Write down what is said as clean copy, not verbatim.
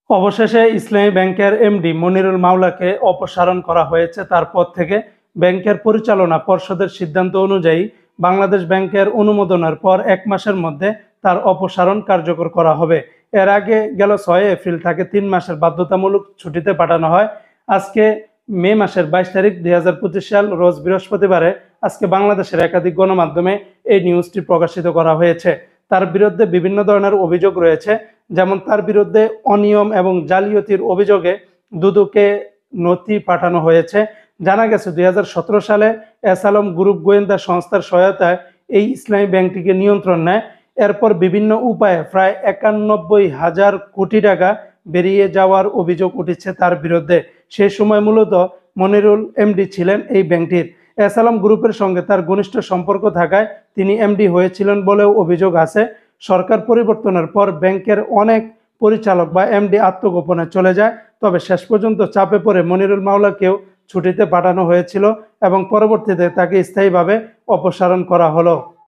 অবশেষে ইসলামী ব্যাংকের এমডি মনিরুল মাওলাকে অপসারণ করা হয়েছে। তার পদ থেকে ব্যাংকের পরিচালনা পর্ষদের সিদ্ধান্ত অনুযায়ী বাংলাদেশ ব্যাংকের অনুমোদনের পর 1 মাসের মধ্যে তার অপসারণ কার্যকর করা হবে। এর আগে গেল 6 এপ্রিল তাকে 3 মাসের বাধ্যতামূলক ছুটিতে পাঠানো হয়। আজকে মে মাসের 22 তারিখ 2025 সাল রোজ বৃহস্পতিবারে আজকে বাংলাদেশের একাধিক গণমাধ্যমে এই নিউজটি প্রকাশিত করা হয়েছে। তার বিরুদ্ধে বিভিন্ন ধরনের অভিযোগ রয়েছে, যেমন তার বিরুদ্ধে অনিয়ম এবং জালিয়াতির অভিযোগে দুদকে নথি পাঠানো হয়েছে। জানা গেছে 2017 সালে এস আলম গ্রুপ গোয়েন্দা সংস্থার সহায়তায় এই ইসলামী ব্যাংকটিকে নিয়ন্ত্রণ নেয়। এরপর বিভিন্ন উপায়ে প্রায় 91,000 কোটি টাকা বেরিয়ে যাওয়ার অভিযোগ উঠেছে তার বিরুদ্ধে। সেই সময় মূলত মনিরুল এমডি ছিলেন এই ব্যাংকটির। এস আলম গ্রুপের সঙ্গে তার ঘনিষ্ঠ সম্পর্ক থাকায় তিনি এমডি হয়েছিলেন বলেও অভিযোগ আছে। সরকার পরিবর্তনের পর ব্যাংকের অনেক পরিচালক বা এমডি আত্মগোপনে চলে যায়, তবে শেষ পর্যন্ত চাপে পড়ে মনিরুল মাওলাকেও ছুটিতে পাঠানো হয়েছিল এবং পরবর্তীতে তাকে স্থায়ীভাবে অপসারণ করা হলো।